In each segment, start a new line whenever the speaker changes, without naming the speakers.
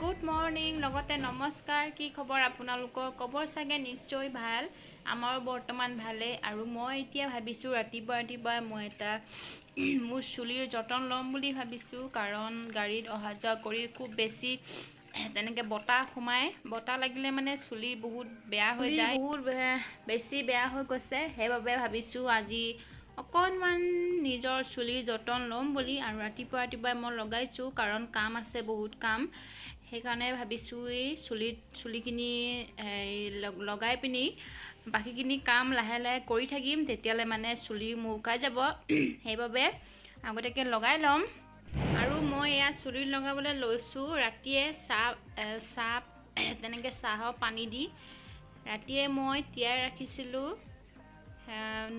Good morning লগতে নমস্কাৰ। কি খবৰ আপোনালোকৰ? খবৰ চাগে নিশ্চয় ভাল। আমাৰ বৰ্তমান ভালে। আৰু মই এতিয়া ভাবিছোঁ ৰাতিপুৱা মই এটা মোৰ চুলিৰ যতন ল'ম বুলি ভাবিছোঁ। কাৰণ গাড়ীত অহা যোৱা কৰি খুব বেছি তেনেকৈ বতাহ সোমায়। বতাহ লাগিলে মানে চুলি বহুত বেয়া হৈ যায়, বহুত বেছি বেয়া হৈ গৈছে। সেইবাবে ভাবিছোঁ আজি অকণমান নিজৰ চুলিৰ যতন ল'ম বুলি। আৰু ৰাতিপুৱা মই লগাইছোঁ কাৰণ কাম আছে, বহুত কাম। সেইকাৰণে ভাবিছোঁ এই চুলিখিনি লগাই পিনি বাকীখিনি কাম লাহে লাহে কৰি থাকিম, তেতিয়ালৈ মানে চুলি মুৰকাই যাব। সেইবাবে আগতীয়াকৈ লগাই ল'ম। আৰু মই এয়া চুলিত লগাবলৈ লৈছোঁ ৰাতিয়ে চাহ তেনেকৈ চাহৰ পানী দি ৰাতিয়ে মই তিয়াই ৰাখিছিলোঁ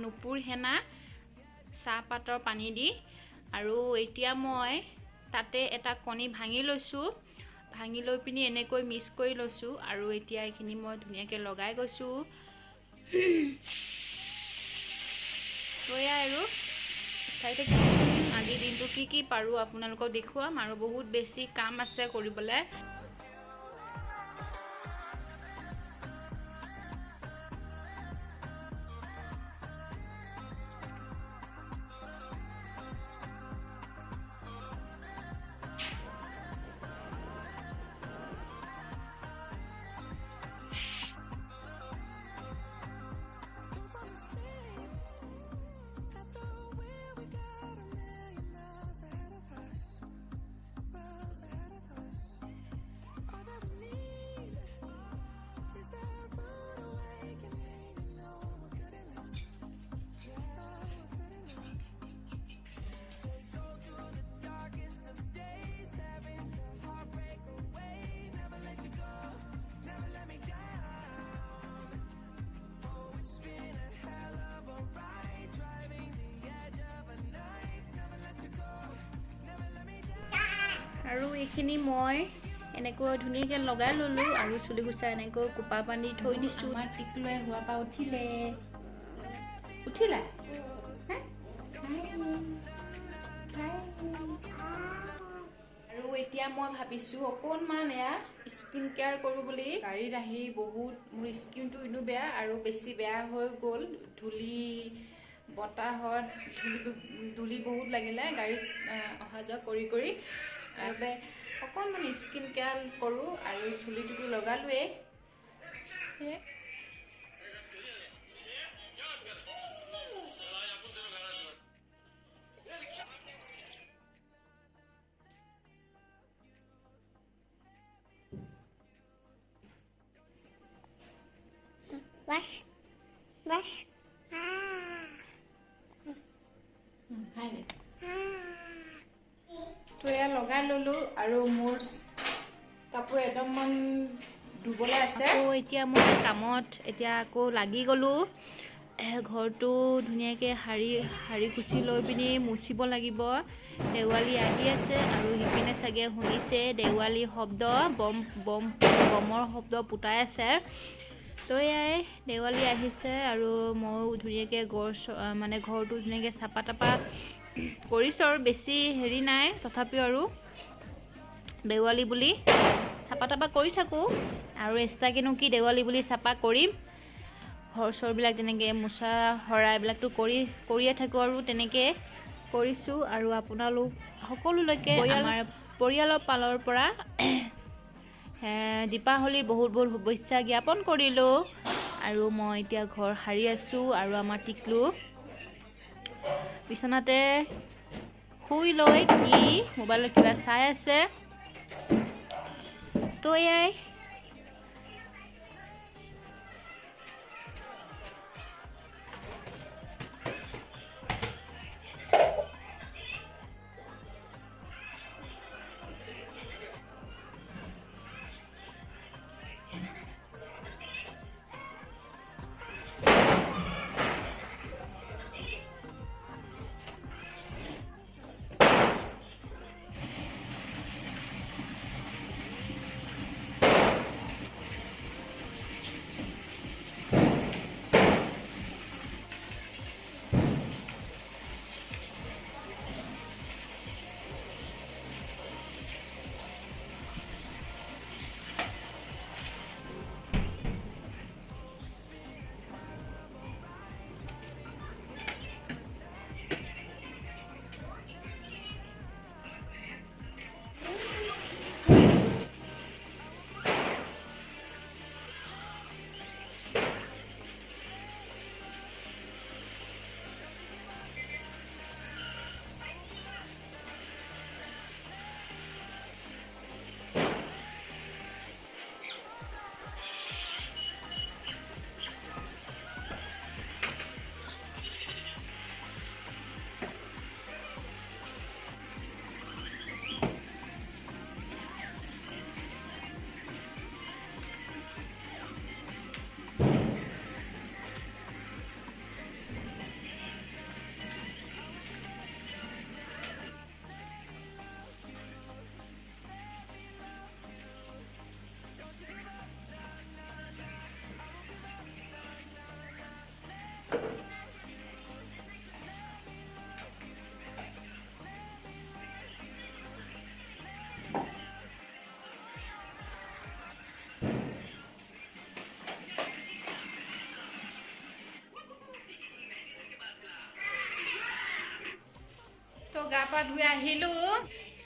নুপুৰ হেনা চাহপাতৰ পানী দি। আৰু এতিয়া মই তাতে এটা কণী ভাঙি লৈছোঁ, ভাঙি লৈ পিনি এনেকৈ মিক্স কৰি লৈছোঁ। আৰু এতিয়া এইখিনি মই ধুনীয়াকৈ লগাই গৈছোঁ। তৈয়াৰ আৰু চাই থাকিম আজিৰ দিনটো কি পাৰোঁ আপোনালোকক দেখুৱাম। আৰু বহুত বেছি কাম আছে কৰিবলৈ। আৰু এইখিনি মই এনেকৈ ধুনীয়াকৈ লগাই ল'লোঁ। আৰু চুলি গুচাই এনেকৈ কোপা বান্ধি থৈ দিছোঁ। আমাৰ টিকলৈ হোৱাৰ পৰা উঠিলা আৰু এতিয়া মই ভাবিছোঁ অকণমান এয়া স্কিন কেয়াৰ কৰোঁ বুলি। গাড়ীত আহি বহুত মোৰ স্কিনটো ইনো বেয়া আৰু বেছি বেয়া হৈ গ'ল। বতাহত ধূলি বহুত লাগিলে গাড়ীত অহা যোৱা কৰি। তাৰবাবে অকণমান স্কিন কেয়াৰ কৰোঁ। আৰু চুলিটোতো লগালোৱেই। তো এয়া লগাই ল'লোঁ। আৰু মোৰ কাপোৰ একদমমান ধুবলৈ আছে। আকৌ এতিয়া মই কামত আকৌ লাগি গ'লোঁ। ঘৰটো ধুনীয়াকৈ সাৰি কুচি লৈ পিনি মুচিব লাগিব। দেৱালী আহি আছে আৰু সিপিনে চাগে শুনিছে দেৱালী শব্দ, বমৰ শব্দ ফুটাই আছে। তো এয়াই দেৱালী আহিছে। আৰু ময়ো ধুনীয়াকৈ ঘৰটো ধুনীয়াকৈ চাফা তাফা কৰিছোঁ। আৰু বেছি হেৰি নাই, তথাপিও আৰু দেৱালী বুলি চাফা তাফা কৰি থাকোঁ। আৰু এক্সট্ৰাকেনো কি দেৱালী বুলি চাফা কৰিম। ঘৰ চৰবিলাক তেনেকৈ মোচা সৰা এইবিলাকতো কৰিয়ে থাকোঁ। আৰু তেনেকৈ কৰিছোঁ। আৰু আপোনালোক সকলোলৈকে আমাৰ পৰিয়ালৰ ফালৰ পৰা দীপাৱলীৰ বহুত শুভেচ্ছা জ্ঞাপন কৰিলোঁ। আৰু মই এতিয়া ঘৰ সাৰি আছোঁ। আৰু আমাৰ টিকলু বিচনাতে শুই লৈ মোবাইলত কিবা চাই আছে। তো এয়াই গা পা ধুই আহিলোঁ।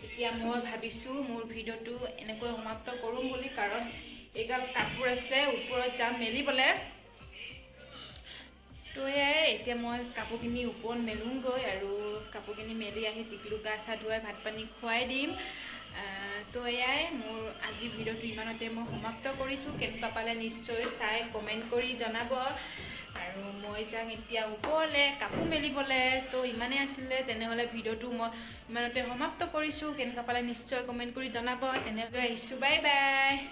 এতিয়া মই ভাবিছোঁ মোৰ ভিডিঅ'টো এনেকৈ সমাপ্ত কৰোঁ বুলি, কাৰণ এইগাল কাপোৰ আছে ওপৰত যাম মেলিবলৈ। তো এয়াই, এতিয়া মই কাপোৰখিনি ওপৰত মেলোঁগৈ আৰু কাপোৰখিনি মেলি আহি টিকলুক গা চা ধুৱাই ভাত পানী খুৱাই দিম। তো এয়াই মোৰ আজি ভিডিঅ'টো ইমানতে মই সমাপ্ত কৰিছোঁ। কেনেকুৱা পালে নিশ্চয় চাই কমেণ্ট কৰি জনাব। আৰু মই যাম এতিয়া ওপৰলৈ কাপোৰ মেলিবলৈ। তো ইমানেই আছিলে, তেনেহ'লে ভিডিঅ'টো মই ইমানতে সমাপ্ত কৰিছোঁ। কেনেকুৱা পালে নিশ্চয় কমেণ্ট কৰি জনাব। তেনেহ'লে আহিছোঁ, বাই বাই।